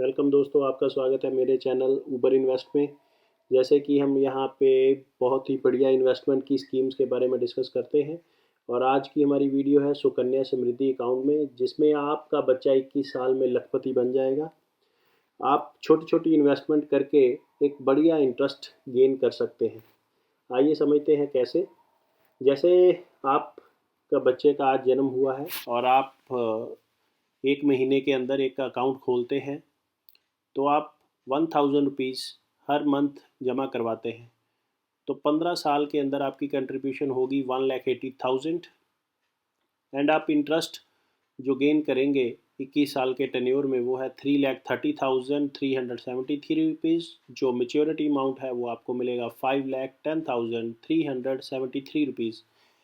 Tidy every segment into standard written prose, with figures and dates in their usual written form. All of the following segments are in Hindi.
वेलकम दोस्तों, आपका स्वागत है मेरे चैनल ऊबर इन्वेस्ट में। जैसे कि हम यहाँ पे बहुत ही बढ़िया इन्वेस्टमेंट की स्कीम्स के बारे में डिस्कस करते हैं। और आज की हमारी वीडियो है सुकन्या समृद्धि अकाउंट में, जिसमें आपका बच्चा 21 साल में लखपति बन जाएगा। आप छोटी छोटी इन्वेस्टमेंट करके एक बढ़िया इंटरेस्ट गेन कर सकते हैं। आइए समझते हैं कैसे। जैसे आपका बच्चे का आज जन्म हुआ है और आप एक महीने के अंदर एक अकाउंट खोलते हैं, तो आप 1000 रुपीज़ हर मंथ जमा करवाते हैं, तो 15 साल के अंदर आपकी कंट्रीब्यूशन होगी 1,80,000। एंड आप इंटरेस्ट जो गेन करेंगे 21 साल के टेन्योर में वो है 3,30,373 रुपीज़। जो मेच्योरिटी अमाउंट है वो आपको मिलेगा 5,10,373 रुपीज़।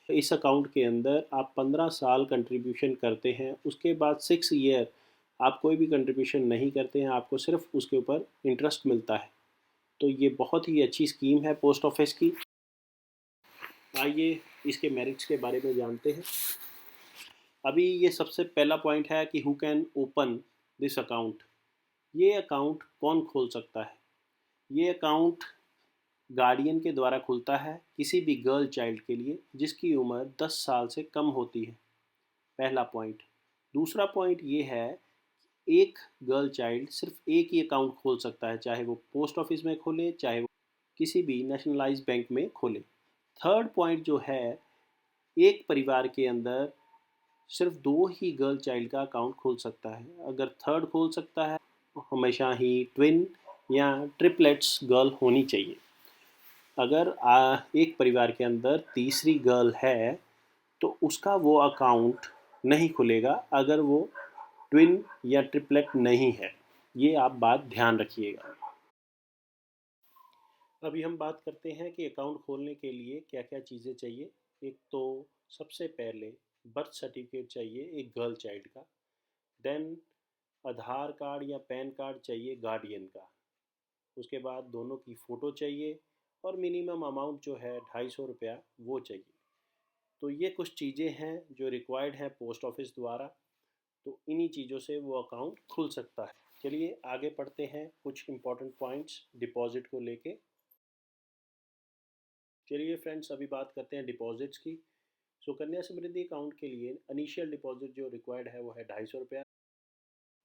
इस अकाउंट के अंदर आप 15 साल कंट्रीब्यूशन करते हैं, उसके बाद 6 ईयर आप कोई भी कंट्रीब्यूशन नहीं करते हैं, आपको सिर्फ उसके ऊपर इंटरेस्ट मिलता है। तो ये बहुत ही अच्छी स्कीम है पोस्ट ऑफिस की। आइए इसके मेरिट्स के बारे में जानते हैं। अभी ये सबसे पहला पॉइंट है कि who can open this account. ये अकाउंट कौन खोल सकता है? ये अकाउंट गार्डियन के द्वारा खुलता है किसी भी गर्ल चाइल्ड के लिए जिसकी उम्र 10 साल से कम होती है। पहला पॉइंट। दूसरा पॉइंट ये है, एक गर्ल चाइल्ड सिर्फ एक ही अकाउंट खोल सकता है, चाहे वो पोस्ट ऑफिस में खोले चाहे वो किसी भी नेशनलाइज्ड बैंक में खोले। थर्ड पॉइंट जो है, एक परिवार के अंदर सिर्फ 2 ही गर्ल चाइल्ड का अकाउंट खोल सकता है। अगर थर्ड खोल सकता है तो हमेशा ही ट्विन या ट्रिपलेट्स गर्ल होनी चाहिए। अगर एक परिवार के अंदर तीसरी गर्ल है तो उसका वो अकाउंट नहीं खुलेगा अगर वो ट्विन या ट्रिपलेट नहीं है। ये आप बात ध्यान रखिएगा। अभी हम बात करते हैं कि अकाउंट खोलने के लिए क्या क्या चीज़ें चाहिए। एक तो सबसे पहले बर्थ सर्टिफिकेट चाहिए एक गर्ल चाइल्ड का। देन आधार कार्ड या पैन कार्ड चाहिए गार्डियन का। उसके बाद दोनों की फ़ोटो चाहिए और मिनिमम अमाउंट जो है 250 रुपया वो चाहिए। तो ये कुछ चीज़ें हैं जो रिक्वायर्ड हैं पोस्ट ऑफिस द्वारा। तो इन्हीं चीज़ों से वो अकाउंट खुल सकता है। चलिए आगे पढ़ते हैं कुछ इंपॉर्टेंट पॉइंट्स डिपॉजिट को लेके। चलिए फ्रेंड्स, अभी बात करते हैं डिपॉजिट्स की। सुकन्या समृद्धि अकाउंट के लिए इनिशियल डिपॉजिट जो रिक्वायर्ड है वो है 250 रुपया।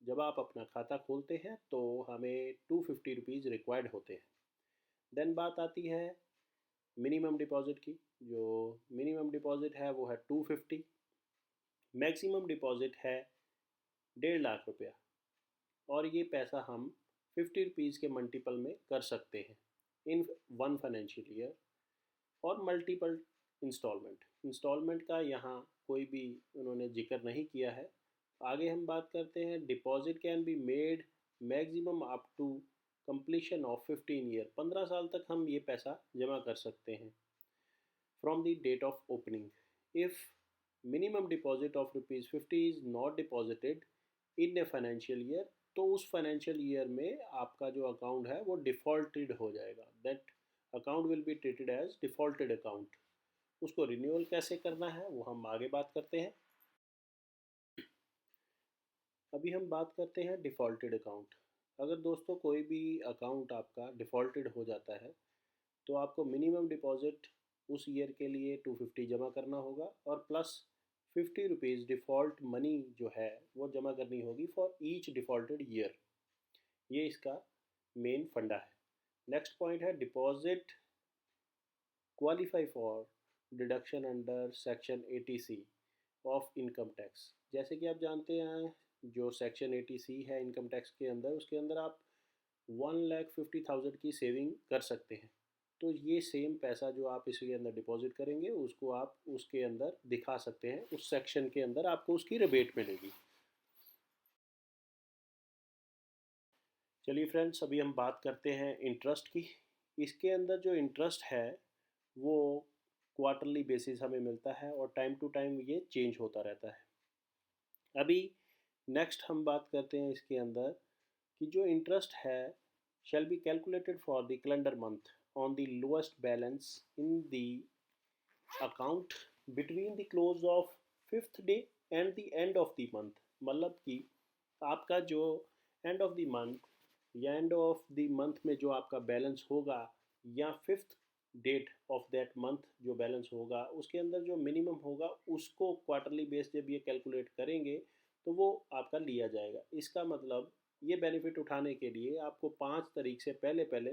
जब आप अपना खाता खोलते हैं तो हमें 250 रुपीज़ रिक्वायर्ड होते हैं। देन बात आती है मिनिमम डिपॉजिट की। जो मिनिमम डिपॉजिट है वो है 250। मैक्सिमम डिपॉजिट है 1.5 लाख रुपया। और ये पैसा हम 50 रुपीज़ के मल्टीपल में कर सकते हैं इन 1 फाइनेंशियल ईयर। और मल्टीपल इंस्टॉलमेंट का यहाँ कोई भी उन्होंने जिक्र नहीं किया है। आगे हम बात करते हैं deposit can be made maximum up to completion of 15 year. 15 साल तक हम ये पैसा जमा कर सकते हैं from the date of opening. If minimum deposit of ₹50 is not deposited in a financial year, तो उस फाइनेंशियल ईयर में आपका जो अकाउंट है वो डिफ़ॉल्टेड हो जाएगा। That account will be treated as defaulted account. उसको रिन्यूअल कैसे करना है वो हम आगे बात करते हैं। अभी हम बात करते हैं डिफ़ॉल्टेड अकाउंट। अगर दोस्तों कोई भी अकाउंट आपका डिफ़ॉल्टेड हो जाता है तो आपको मिनिमम डिपॉजिट उस ईयर के लिए 250 जमा करना होगा और प्लस 50 रुपीज़ डिफ़ॉल्ट मनी जो है वो जमा करनी होगी फॉर ईच डिफ़ॉल्टेड ईयर। ये इसका मेन फंडा है। नेक्स्ट पॉइंट है deposit qualify for deduction under section 80C of income tax. जैसे कि आप जानते हैं जो सेक्शन 80C है इनकम टैक्स के अंदर, उसके अंदर आप 1,50,000 की सेविंग कर सकते हैं। तो ये सेम पैसा जो आप इसके अंदर डिपॉजिट करेंगे उसको आप उसके अंदर दिखा सकते हैं, उस सेक्शन के अंदर आपको उसकी रिबेट मिलेगी। चलिए फ्रेंड्स, अभी हम बात करते हैं इंटरेस्ट की। इसके अंदर जो इंटरेस्ट है वो क्वार्टरली बेसिस हमें मिलता है और टाइम टू टाइम ये चेंज होता रहता है। अभी नेक्स्ट हम बात करते हैं इसके अंदर कि जो इंटरेस्ट है shall be calculated for the calendar month on the lowest balance in the account between the close of 5th day and the end of the month। मतलब कि आपका जो एंड ऑफ द मंथ या एंड ऑफ द मंथ में जो आपका बैलेंस होगा या fifth date of that month जो बैलेंस होगा उसके अंदर जो मिनिमम होगा उसको क्वार्टरली बेस जब ये कैलकुलेट करेंगे तो वो आपका लिया जाएगा। इसका मतलब ये बेनिफिट उठाने के लिए आपको 5 तारीख से पहले पहले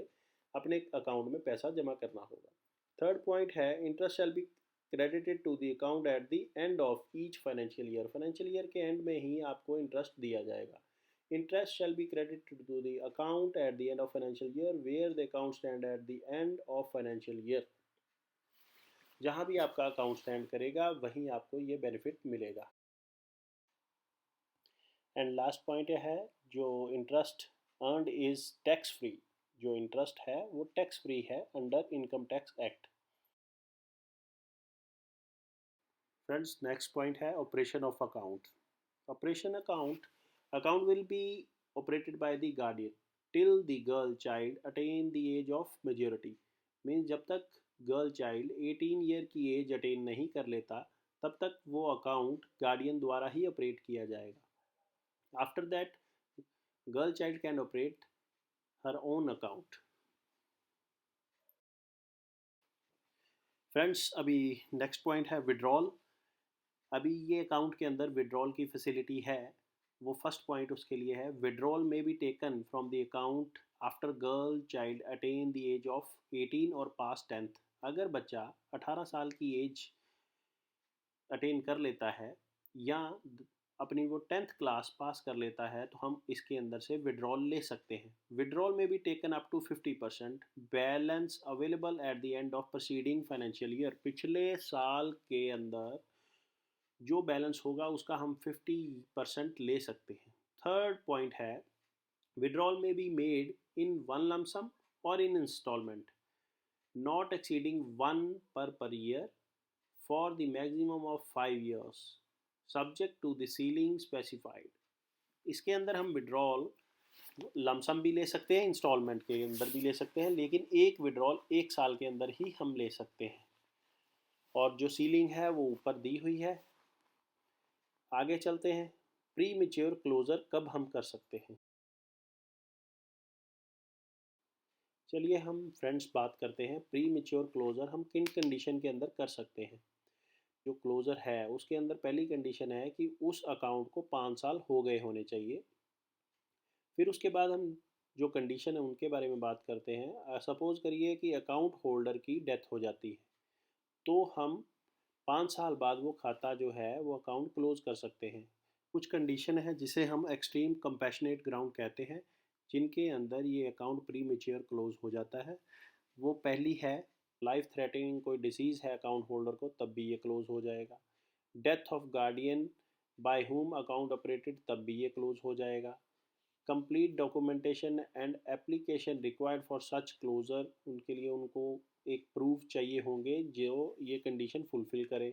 अपने अकाउंट में पैसा जमा करना होगा। थर्ड पॉइंट है interest shall be credited to the account at the end of each financial year. Financial year के एंड में ही आपको इंटरेस्ट दिया जाएगा। Interest shall be credited to the account at the end of financial year where the account stand at the end of financial year। जहाँ भी आपका अकाउंट स्टैंड करेगा वहीं आपको ये बेनिफिट मिलेगा। एंड लास्ट पॉइंट है जो interest earned is tax free. जो इंटरेस्ट है वो टैक्स फ्री है under income tax act. Friends, next point है operation of account. Operation account will be operated by the guardian till the girl child attain the age of majority। Means जब तक गर्ल चाइल्ड 18 ईयर की एज अटेन नहीं कर लेता तब तक वो अकाउंट गार्डियन द्वारा ही ऑपरेट किया जाएगा। After that girl child can operate her own account. Friends, अभी नेक्स्ट पॉइंट है विड्रॉल। अभी ये अकाउंट के अंदर विड्रॉल की फैसिलिटी है, वो फर्स्ट पॉइंट उसके लिए है। विड्रॉल में be taken from the account after girl child attain the age of 18 और पास 10th। अगर बच्चा 18 साल की एज अटेन कर लेता है या अपनी वो 10th क्लास पास कर लेता है तो हम इसके अंदर से विड्रॉल ले सकते हैं। Withdrawal may be taken up to 50% balance available at the end of proceeding financial year. पिछले साल के अंदर जो बैलेंस होगा उसका हम 50% ले सकते हैं। थर्ड पॉइंट है विड्रॉल में be made in one lump sum और in instalment not exceeding 1 per year for the maximum of 5 years subject to the ceiling specified. इसके अंदर हम विड्रॉल लमसम भी ले सकते हैं, इंस्टॉलमेंट के अंदर भी ले सकते हैं, लेकिन एक विड्रॉल 1 साल के अंदर ही हम ले सकते हैं और जो सीलिंग है वो ऊपर दी हुई है। आगे चलते हैं, प्री मेच्योर क्लोजर कब हम कर सकते हैं। चलिए हम फ्रेंड्स बात करते हैं प्री मेच्योर क्लोजर हम किन कंडीशन के अंदर कर सकते हैं। जो क्लोजर है उसके अंदर पहली कंडीशन है कि उस अकाउंट को 5 साल हो गए होने चाहिए। फिर उसके बाद हम जो कंडीशन है उनके बारे में बात करते हैं। सपोज करिए कि अकाउंट होल्डर की डेथ हो जाती है तो हम 5 साल बाद वो खाता जो है वो अकाउंट क्लोज कर सकते हैं। कुछ कंडीशन है जिसे हम एक्सट्रीम कंपैशनेट ग्राउंड कहते हैं जिनके अंदर ये अकाउंट प्री मेच्योर क्लोज हो जाता है। वो पहली है लाइफ थ्रेटनिंग कोई डिसीज़ है अकाउंट होल्डर को तब भी ये क्लोज हो जाएगा। Death of guardian by whom account operated तब भी ये क्लोज हो जाएगा। Complete documentation and application required for such closure, उनके लिए उनको एक प्रूफ चाहिए होंगे जो ये कंडीशन फुलफिल करे।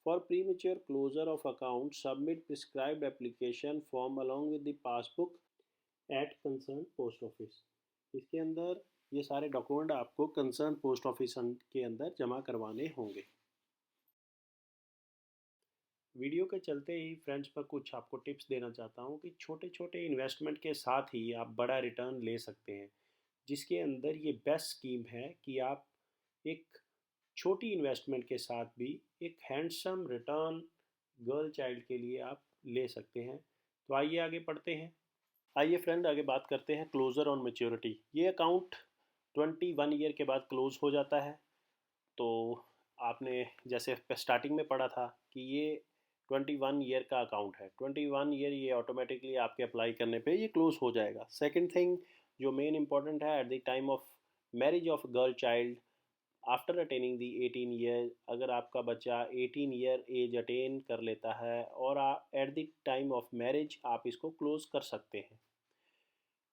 For premature closure of account submit prescribed application form along with the passbook at concern post office. इसके अंदर ये सारे डॉक्यूमेंट आपको कंसर्न पोस्ट ऑफिस के अंदर जमा करवाने होंगे। वीडियो के चलते ही फ्रेंड्स पर कुछ आपको टिप्स देना चाहता हूँ कि छोटे छोटे इन्वेस्टमेंट के साथ ही आप बड़ा रिटर्न ले सकते हैं, जिसके अंदर ये बेस्ट स्कीम है कि आप एक छोटी इन्वेस्टमेंट के साथ भी एक हैंडसम रिटर्न गर्ल चाइल्ड के लिए आप ले सकते हैं। तो आइए आगे पढ़ते हैं। आइए फ्रेंड आगे बात करते हैं क्लोजर ऑन मेच्योरिटी। ये अकाउंट 21 ईयर के बाद क्लोज हो जाता है। तो आपने जैसे स्टार्टिंग में पढ़ा था कि ये 21 ईयर का अकाउंट है, 21 ईयर ये ऑटोमेटिकली आपके अप्लाई करने पे ये क्लोज हो जाएगा। सेकंड थिंग जो मेन इंपॉर्टेंट है, at the time of marriage of girl child after attaining the 18 year, अगर आपका बच्चा 18 ईयर एज अटेन कर लेता है और at the time of marriage आप इसको क्लोज कर सकते हैं।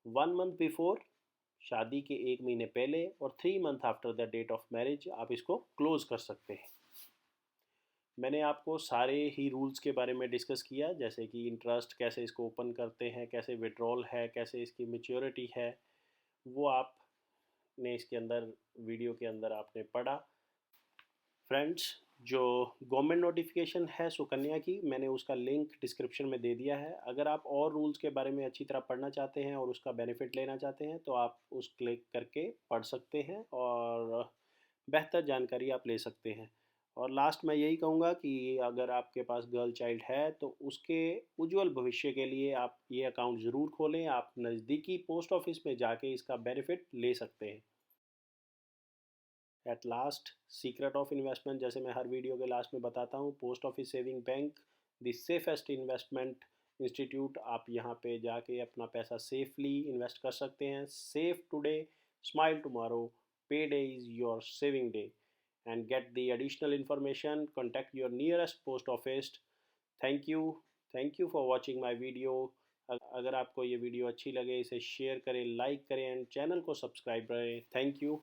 1 मंथ बिफोर, शादी के 1 महीने पहले, और 3 month after the date of marriage आप इसको क्लोज कर सकते हैं। मैंने आपको सारे ही रूल्स के बारे में डिस्कस किया, जैसे कि इंटरेस्ट कैसे इसको ओपन करते हैं, कैसे विड्रॉल है, कैसे इसकी मेच्योरिटी है, वो आपने इसके अंदर वीडियो के अंदर आपने पढ़ा। फ्रेंड्स, जो गवर्नमेंट नोटिफिकेशन है सुकन्या की, मैंने उसका लिंक डिस्क्रिप्शन में दे दिया है। अगर आप और रूल्स के बारे में अच्छी तरह पढ़ना चाहते हैं और उसका बेनिफिट लेना चाहते हैं तो आप उस क्लिक करके पढ़ सकते हैं और बेहतर जानकारी आप ले सकते हैं। और लास्ट मैं यही कहूँगा कि अगर आपके पास गर्ल चाइल्ड है तो उसके उज्जवल भविष्य के लिए आप ये अकाउंट ज़रूर खोलें। आप नज़दीकी पोस्ट ऑफिस में जाके इसका बेनिफिट ले सकते हैं। At last, secret of investment, जैसे मैं हर वीडियो के लास्ट में बताता हूँ, post office saving bank the safest investment institute. आप यहाँ पे जाके अपना पैसा सेफली इन्वेस्ट कर सकते हैं। सेव टुडे, स्माइल टुमारो, पे day is your saving day. And get the additional information, contact your nearest post office. Thank you, thank you for watching my video. अगर आपको ये वीडियो अच्छी लगे इसे शेयर करें, लाइक करें एंड चैनल को सब्सक्राइब करें। Thank you.